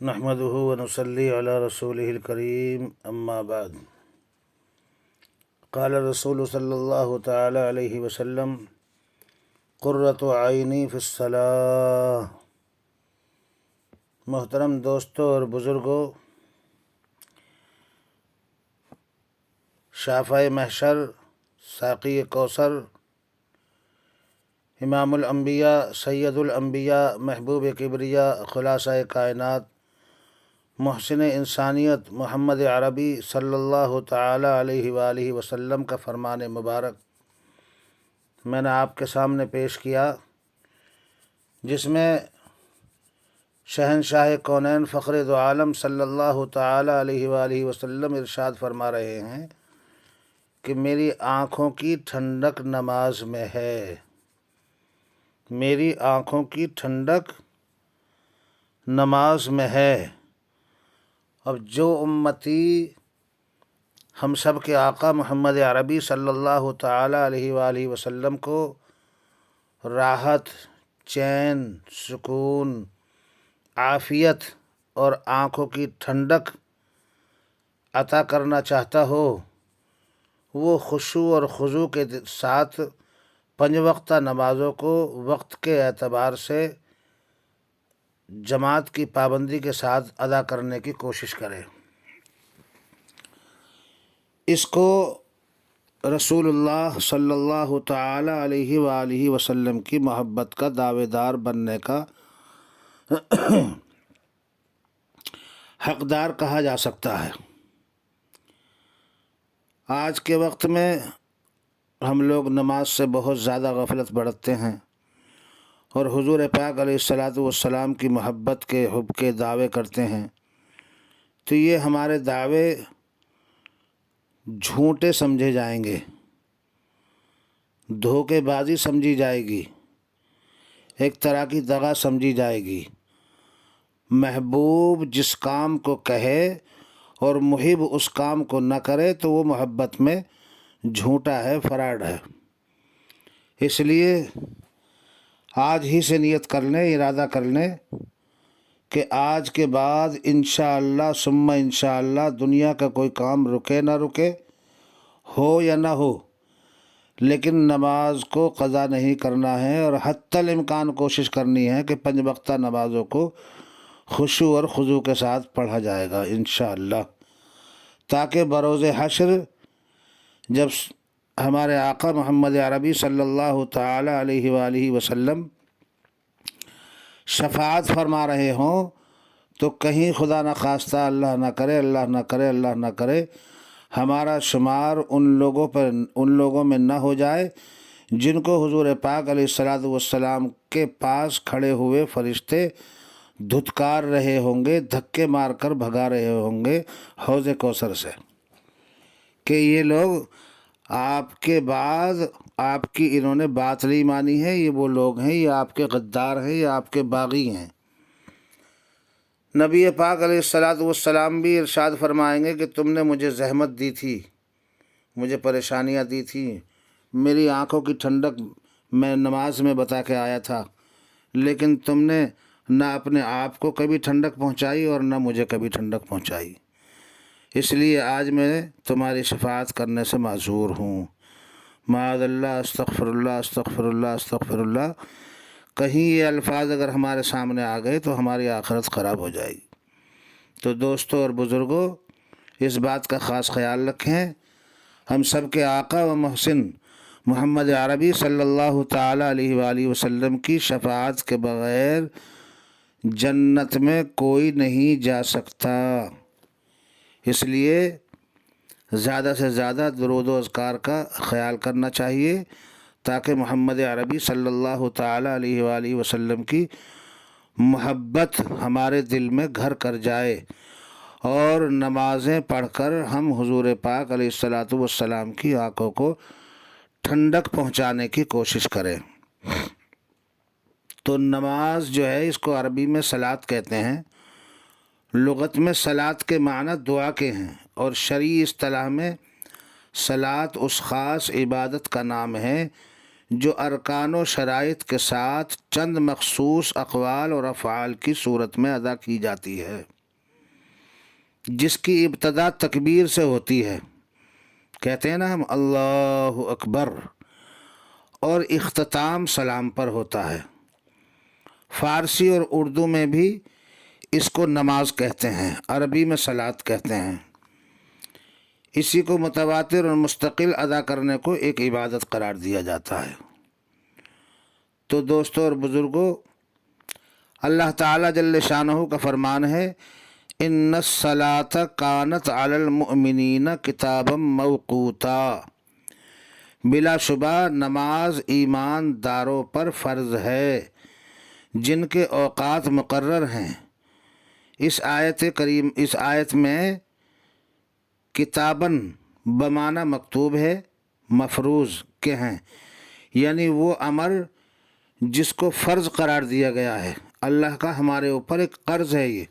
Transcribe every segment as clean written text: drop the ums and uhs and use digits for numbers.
نحمده ونصلي على رسوله الكريم اما بعد قال الرسول صلی اللہ تعالی علیہ وسلم قرۃ عینی فی الصلاۃ۔ محترم دوستوں اور بزرگوں، شافع محشر، ساقی کوثر، امام الانبیاء، سید الانبیاء، محبوب کبریا، خلاصہ کائنات، محسن انسانیت محمد عربی صلی اللہ تعالی علیہ وآلہ وسلم کا فرمان مبارک میں نے آپ کے سامنے پیش کیا، جس میں شہنشاہ کونین فخر دو عالم صلی اللہ تعالی علیہ وآلہ وسلم ارشاد فرما رہے ہیں کہ میری آنکھوں کی ٹھنڈک نماز میں ہے، میری آنکھوں کی ٹھنڈک نماز میں ہے۔ اب جو امتی ہم سب کے آقا محمد عربی صلی اللہ تعالی علیہ وآلہ وسلم کو راحت، چین، سکون، عافیت اور آنکھوں کی ٹھنڈک عطا کرنا چاہتا ہو، وہ خشوع اور خضوع کے ساتھ 5 وقتہ نمازوں کو وقت کے اعتبار سے جماعت کی پابندی کے ساتھ ادا کرنے کی کوشش کرے۔ اس کو رسول اللہ صلی اللہ تعالی علیہ وآلہ وسلم کی محبت کا دعوے دار بننے کا حقدار کہا جا سکتا ہے۔ آج کے وقت میں ہم لوگ نماز سے بہت زیادہ غفلت برتتے ہیں اور حضور پاک علیہ الصلاۃ والسلام کی محبت کے حب کے دعوے کرتے ہیں، تو یہ ہمارے دعوے جھوٹے سمجھے جائیں گے، دھوکے بازی سمجھی جائے گی، ایک طرح کی دغا سمجھی جائے گی۔ محبوب جس کام کو کہے اور محب اس کام کو نہ کرے تو وہ محبت میں جھوٹا ہے، فراڈ ہے۔ اس لیے آج ہی سے نیت کر لیں، ارادہ کر لیں کہ آج کے بعد انشاءاللہ ثم انشاءاللہ دنیا کا کوئی کام رکے نہ رکے، ہو یا نہ ہو، لیکن نماز کو قضا نہیں کرنا ہے اور حتی الامکان کوشش کرنی ہے کہ 5 وقتہ نمازوں کو خشوع اور خضوع کے ساتھ پڑھا جائے گا انشاءاللہ، تاکہ بروز حشر جب ہمارے آقا محمد عربی صلی اللہ تعالی علیہ وآلہ وسلم شفاعت فرما رہے ہوں تو کہیں خدا نہ خواستہ، اللہ نہ کرے، اللہ نہ کرے، اللہ نہ کرے، ہمارا شمار ان لوگوں میں نہ ہو جائے جن کو حضور پاک علیہ الصلاۃ والسلام کے پاس کھڑے ہوئے فرشتے دھتکار رہے ہوں گے، دھکے مار کر بھگا رہے ہوں گے حوض کوثر سے، کہ یہ لوگ آپ کے بعد آپ کی انہوں نے بات نہیں مانی ہے، یہ وہ لوگ ہیں، یہ آپ کے غدار ہیں، یہ آپ کے باغی ہیں۔ نبی پاک علیہ الصلاۃ والسلام بھی ارشاد فرمائیں گے کہ تم نے مجھے زحمت دی تھی، مجھے پریشانیاں دی تھیں، میری آنکھوں کی ٹھنڈک میں نماز میں بتا کے آیا تھا، لیکن تم نے نہ اپنے آپ کو کبھی ٹھنڈک پہنچائی اور نہ مجھے کبھی ٹھنڈک پہنچائی، اس لیے آج میں تمہاری شفاعت کرنے سے معذور ہوں۔ معاذ اللہ، استغفر اللہ، استغفر اللہ، استغفر اللہ، کہیں یہ الفاظ اگر ہمارے سامنے آ گئے تو ہماری آخرت خراب ہو جائے گی۔ تو دوستوں اور بزرگوں، اس بات کا خاص خیال رکھیں، ہم سب کے آقا و محسن محمد عربی صلی اللہ تعالی علیہ وآلہ وسلم کی شفاعت کے بغیر جنت میں کوئی نہیں جا سکتا۔ اس لیے زیادہ سے زیادہ درود و اذکار کا خیال کرنا چاہیے تاکہ محمد عربی صلی اللہ تعالی علیہ وآلہ وسلم کی محبت ہمارے دل میں گھر کر جائے اور نمازیں پڑھ کر ہم حضور پاک علیہ الصلاۃ والسلام کی آنکھوں کو ٹھنڈک پہنچانے کی کوشش کریں۔ تو نماز جو ہے اس کو عربی میں صلاۃ کہتے ہیں، لغت میں صلاۃ کے معنی دعا کے ہیں، اور شرعی اصطلاح میں صلاۃ اس خاص عبادت کا نام ہے جو ارکان و شرائط کے ساتھ چند مخصوص اقوال اور افعال کی صورت میں ادا کی جاتی ہے، جس کی ابتدا تکبیر سے ہوتی ہے، کہتے ہیں نا ہم اللہ اکبر، اور اختتام سلام پر ہوتا ہے۔ فارسی اور اردو میں بھی اس کو نماز کہتے ہیں، عربی میں صلاۃ کہتے ہیں۔ اسی کو متواتر اور مستقل ادا کرنے کو ایک عبادت قرار دیا جاتا ہے۔ تو دوستوں اور بزرگوں، اللہ تعالیٰ جل شانہ کا فرمان ہے، ان الصلاۃ کانت علی المؤمنین کتابا موقوتا، بلا شبہ نماز ایمان داروں پر فرض ہے جن کے اوقات مقرر ہیں۔ اس آیت میں کتاباً بمعنی مکتوب ہے، مفروض کے ہیں، یعنی وہ امر جس کو فرض قرار دیا گیا ہے۔ اللہ کا ہمارے اوپر ایک قرض ہے، یہ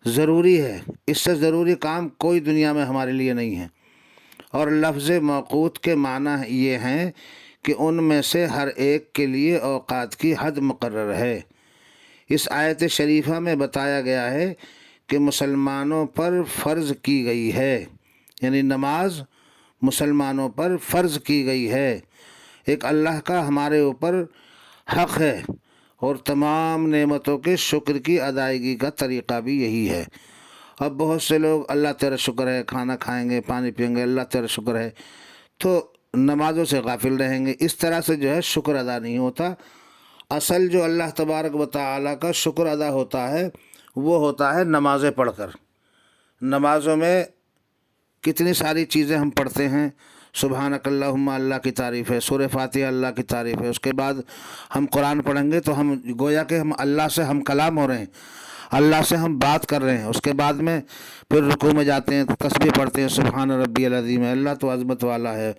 ضروری ہے، اس سے ضروری کام کوئی دنیا میں ہمارے لیے نہیں ہے۔ اور لفظ موقوت کے معنی یہ ہیں کہ ان میں سے ہر ایک کے لیے اوقات کی حد مقرر ہے۔ اس آیت شریفہ میں بتایا گیا ہے کہ مسلمانوں پر فرض کی گئی ہے، یعنی نماز مسلمانوں پر فرض کی گئی ہے۔ ایک اللہ کا ہمارے اوپر حق ہے، اور تمام نعمتوں کے شکر کی ادائیگی کا طریقہ بھی یہی ہے۔ اب بہت سے لوگ اللہ تیرا شکر ہے، کھانا کھائیں گے، پانی پئیں گے، اللہ تیرا شکر ہے، تو نمازوں سے غافل رہیں گے۔ اس طرح سے جو ہے شکر ادا نہیں ہوتا۔ اصل جو اللہ تبارک و تعالیٰ کا شکر ادا ہوتا ہے وہ ہوتا ہے نمازیں پڑھ کر۔ نمازوں میں کتنی ساری چیزیں ہم پڑھتے ہیں، سبحانک اللہم اللہ کی تعریف ہے، سورہ فاتحہ اللہ کی تعریف ہے، اس کے بعد ہم قرآن پڑھیں گے تو ہم گویا کہ ہم اللہ سے ہم کلام ہو رہے ہیں، اللہ سے ہم بات کر رہے ہیں۔ اس کے بعد میں پھر رکوع میں جاتے ہیں تو تسبیح پڑھتے ہیں، سبحان ربی العظیم ہے، اللہ تو عظمت والا ہے،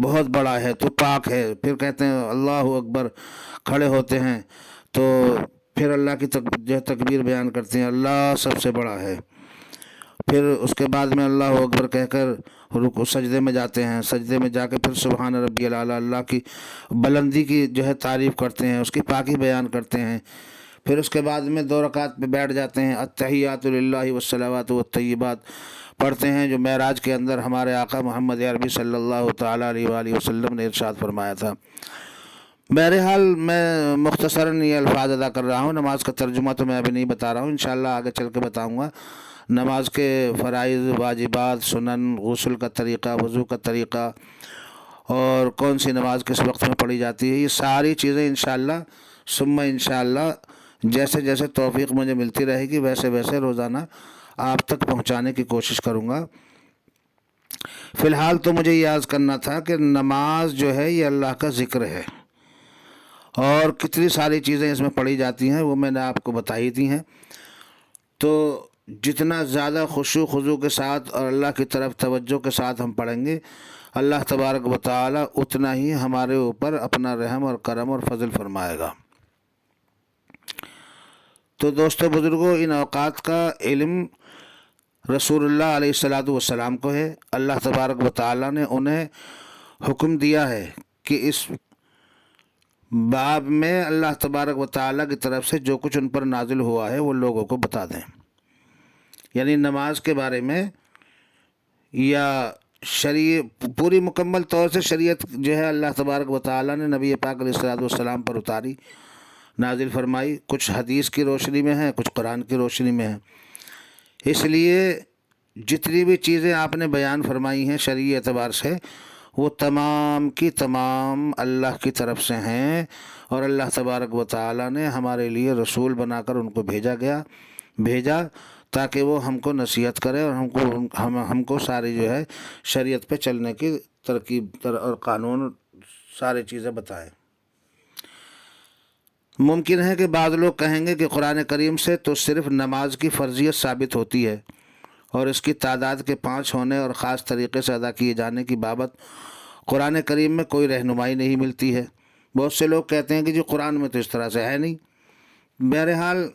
بہت بڑا ہے، تو پاک ہے۔ پھر کہتے ہیں اللہ اکبر، کھڑے ہوتے ہیں تو پھر اللہ کی جو ہے تکبیر بیان کرتے ہیں، اللہ سب سے بڑا ہے۔ پھر اس کے بعد میں اللہ اکبر کہہ کر رکوع سجدے میں جاتے ہیں، سجدے میں جا کے پھر سبحان ربی الاعلیٰ، اللہ کی بلندی کی جو ہے تعریف کرتے ہیں، اس کی پاکی بیان کرتے ہیں۔ پھر اس کے بعد میں 2 رکعت پہ بیٹھ جاتے ہیں، التحیات للہ والصلوات والطیبات پڑھتے ہیں، جو معراج کے اندر ہمارے آقا محمد عربی صلی اللہ تعالیٰ علیہ وآلہ وسلم نے ارشاد فرمایا تھا۔ بہرحال میں مختصراً یہ الفاظ ادا کر رہا ہوں، نماز کا ترجمہ تو میں ابھی نہیں بتا رہا ہوں، انشاءاللہ آگے چل کے بتاؤں گا۔ نماز کے فرائض، واجبات، سنن، غسل کا طریقہ، وضو کا طریقہ، اور کون سی نماز کس وقت میں پڑھی جاتی ہے، یہ ساری چیزیں انشاءاللہ ثم انشاءاللہ جیسے جیسے توفیق مجھے ملتی رہے گی ویسے ویسے روزانہ آپ تک پہنچانے کی کوشش کروں گا۔ فی الحال تو مجھے یہ عرض کرنا تھا کہ نماز جو ہے یہ اللہ کا ذکر ہے، اور کتنی ساری چیزیں اس میں پڑھی جاتی ہیں وہ میں نے آپ کو بتائی دی ہیں۔ تو جتنا زیادہ خشوع خضوع کے ساتھ اور اللہ کی طرف توجہ کے ساتھ ہم پڑھیں گے، اللہ تبارک و تعالی اتنا ہی ہمارے اوپر اپنا رحم اور کرم اور فضل فرمائے گا۔ تو دوستو بزرگوں، ان اوقات کا علم رسول اللہ علیہ الصلاۃ والسلام کو ہے۔ اللہ تبارک و تعالی نے انہیں حکم دیا ہے کہ اس باب میں اللہ تبارک و تعالی کی طرف سے جو کچھ ان پر نازل ہوا ہے وہ لوگوں کو بتا دیں، یعنی نماز کے بارے میں یا پوری مکمل طور سے شریعت جو ہے اللہ تبارک و تعالی نے نبی پاک علیہ الصلوۃ والسلام پر اتاری، نازل فرمائی۔ کچھ حدیث کی روشنی میں ہے، کچھ قرآن کی روشنی میں ہے۔ اس لیے جتنی بھی چیزیں آپ نے بیان فرمائی ہیں شرعی اعتبار سے، وہ تمام کی تمام اللہ کی طرف سے ہیں، اور اللہ تبارک و تعالی نے ہمارے لیے رسول بنا کر ان کو بھیجا تاکہ وہ ہم کو نصیحت کرے اور ہم کو ساری جو ہے شریعت پہ چلنے کی ترکیب اور قانون ساری چیزیں بتائیں۔ ممکن ہے کہ بعض لوگ کہیں گے کہ قرآن کریم سے تو صرف نماز کی فرضیت ثابت ہوتی ہے، اور اس کی تعداد کے 5 ہونے اور خاص طریقے سے ادا کیے جانے کی بابت قرآن کریم میں کوئی رہنمائی نہیں ملتی ہے۔ بہت سے لوگ کہتے ہیں کہ جی قرآن میں تو اس طرح سے ہے نہیں۔ بہرحال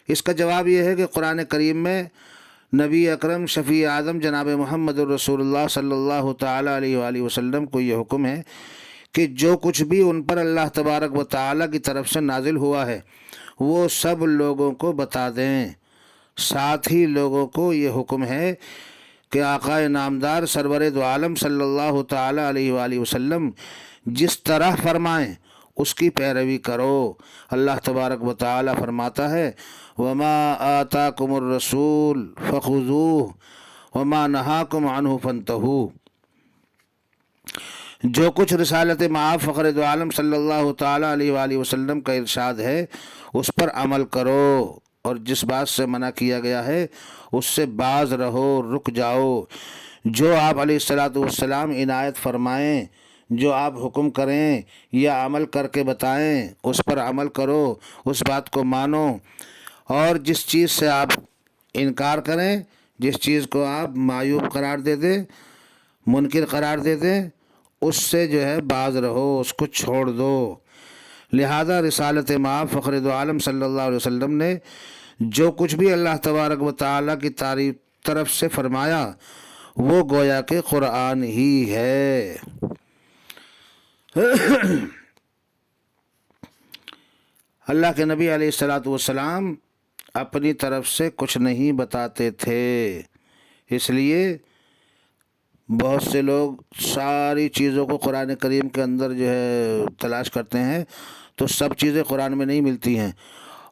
اس کا جواب یہ ہے کہ قرآن کریم میں نبی اکرم شفیع اعظم جناب محمد الرسول اللہ صلی اللہ تعالیٰ علیہ وآلہ وسلم کو یہ حکم ہے کہ جو کچھ بھی ان پر اللہ تبارک و تعالیٰ کی طرف سے نازل ہوا ہے وہ سب لوگوں کو بتا دیں۔ ساتھ ہی لوگوں کو یہ حکم ہے کہ آقا نامدار سرور دو عالم صلی اللہ تعالیٰ علیہ وآلہ وسلم جس طرح فرمائیں اس کی پیروی کرو۔ اللہ تبارک و تعالیٰ فرماتا ہے وما آتاکم الرسول فخذوہ وما نہاکم عنہ فانتہوا۔ جو کچھ رسالت مآب فخر دو عالم صلی اللہ تعالیٰ علیہ وآلہ وسلم کا ارشاد ہے اس پر عمل کرو، اور جس بات سے منع کیا گیا ہے اس سے باز رہو، رک جاؤ۔ جو آپ علیہ الصلاۃ والسلام عنایت فرمائیں، جو آپ حکم کریں یا عمل کر کے بتائیں اس پر عمل کرو، اس بات کو مانو، اور جس چیز سے آپ انکار کریں، جس چیز کو آپ معیوب قرار دے دیں، منکر قرار دے دیں، اس سے جو ہے باز رہو، اس کو چھوڑ دو۔ لہذا رسالت مآب فخر دو عالم صلی اللہ علیہ وسلم نے جو کچھ بھی اللہ تبارک و تعالیٰ کی طرف سے فرمایا وہ گویا کہ قرآن ہی ہے۔ اللہ کے نبی علیہ الصلاۃ والسلام اپنی طرف سے کچھ نہیں بتاتے تھے، اس لیے بہت سے لوگ ساری چیزوں کو قرآن کریم کے اندر جو ہے تلاش کرتے ہیں تو سب چیزیں قرآن میں نہیں ملتی ہیں،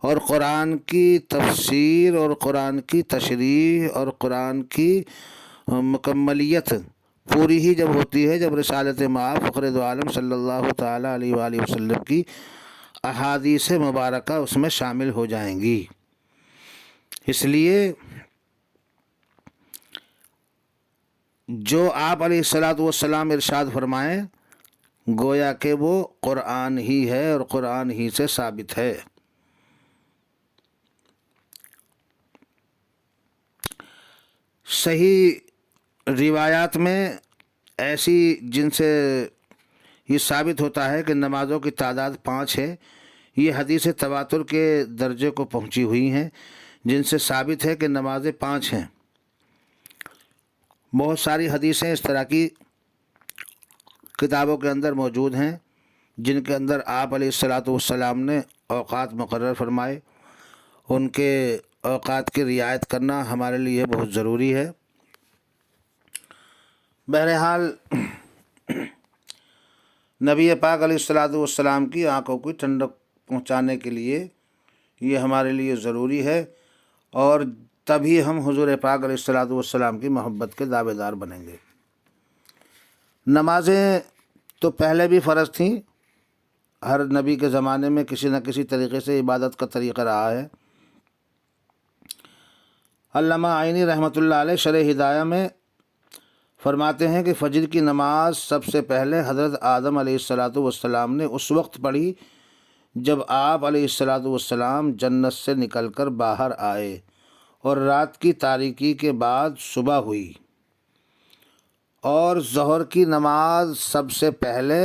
اور قرآن کی تفسیر اور قرآن کی تشریح اور قرآن کی مکملیت پوری ہی جب ہوتی ہے جب رسالت مآب فخر دو عالم صلی اللہ تعالیٰ علیہ وآلہ وسلم کی احادیث مبارکہ اس میں شامل ہو جائیں گی۔ اس لیے جو آپ علیہ الصلاۃ والسلام ارشاد فرمائیں گویا کہ وہ قرآن ہی ہے اور قرآن ہی سے ثابت ہے۔ صحیح روایات میں ایسی جن سے یہ ثابت ہوتا ہے کہ نمازوں کی تعداد 5 ہے، یہ حدیث تواتر کے درجے کو پہنچی ہوئی ہیں جن سے ثابت ہے کہ نمازیں 5 ہیں۔ بہت ساری حدیثیں اس طرح کی کتابوں کے اندر موجود ہیں جن کے اندر آپ علیہ الصلاۃ والسلام نے اوقات مقرر فرمائے، ان کے اوقات کی رعایت کرنا ہمارے لیے بہت ضروری ہے۔ بہرحال نبی پاک علیہ الصلاۃ والسلام کی آنکھوں کی ٹھنڈک پہنچانے کے لیے یہ ہمارے لیے ضروری ہے، اور تبھی ہم حضور پاک علیہ الصلاۃ والسلام کی محبت کے دعوے دار بنیں گے۔ نمازیں تو پہلے بھی فرض تھیں، ہر نبی کے زمانے میں کسی نہ کسی طریقے سے عبادت کا طریقہ رہا ہے۔ علامہ عینی رحمۃ اللہ علیہ شرح ہدایہ میں فرماتے ہیں کہ فجر کی نماز سب سے پہلے حضرت آدم علیہ الصلاۃ والسلام نے اس وقت پڑھی جب آپ علیہ الصلاۃ والسلام جنت سے نکل کر باہر آئے اور رات کی تاریکی کے بعد صبح ہوئی، اور ظہر کی نماز سب سے پہلے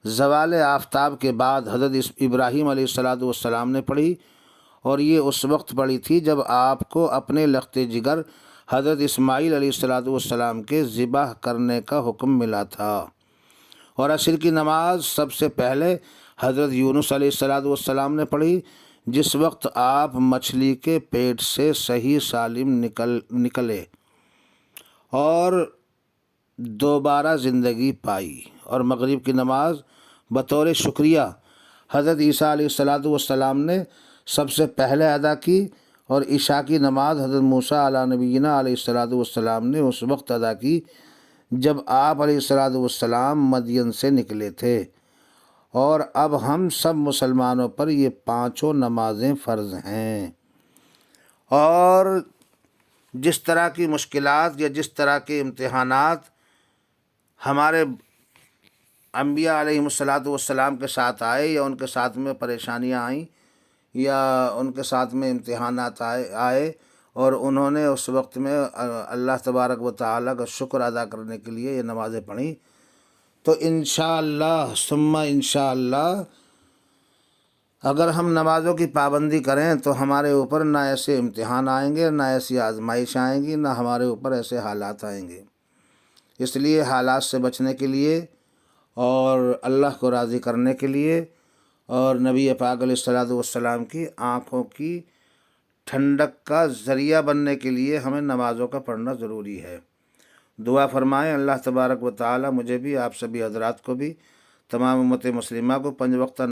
زوال آفتاب کے بعد حضرت ابراہیم علیہ الصلاۃ والسلام نے پڑھی، اور یہ اس وقت پڑھی تھی جب آپ کو اپنے لخت جگر حضرت اسماعیل علیہ الصلاۃ والسلام کے ذبح کرنے کا حکم ملا تھا، اور عصر کی نماز سب سے پہلے حضرت یونس علیہ الصلاۃ والسلام نے پڑھی جس وقت آپ مچھلی کے پیٹ سے صحیح سالم نکلے اور دوبارہ زندگی پائی، اور مغرب کی نماز بطور شکریہ حضرت عیسیٰ علیہ الصلاۃ والسلام نے سب سے پہلے ادا کی، اور عشاء کی نماز حضرت موسیٰ علیہ نبینا علیہ الصلاۃ والسلام نے اس وقت ادا کی جب آپ علیہ الصلاۃ والسلام مدین سے نکلے تھے، اور اب ہم سب مسلمانوں پر یہ 5 نمازیں فرض ہیں۔ اور جس طرح کی مشکلات یا جس طرح کے امتحانات ہمارے انبیاء علیہ الصلاۃ والسلام کے ساتھ آئے، یا ان کے ساتھ میں پریشانیاں آئیں، یا ان کے ساتھ میں امتحانات آئے اور انہوں نے اس وقت میں اللہ تبارک و تعالیٰ کا شکر ادا کرنے کے لیے یہ نمازیں پڑھیں، تو انشاءاللہ ثم انشاءاللہ اگر ہم نمازوں کی پابندی کریں تو ہمارے اوپر نہ ایسے امتحان آئیں گے، نہ ایسی آزمائش آئیں گی، نہ ہمارے اوپر ایسے حالات آئیں گے۔ اس لیے حالات سے بچنے کے لیے اور اللہ کو راضی کرنے کے لیے اور نبی پاک علیہ الصلوۃ والسلام کی آنکھوں کی ٹھنڈک کا ذریعہ بننے کے لیے ہمیں نمازوں کا پڑھنا ضروری ہے۔ دعا فرمائیں اللہ تبارک و تعالی مجھے بھی، آپ سبھی حضرات کو بھی، تمام امت مسلمہ کو 5 وقتہ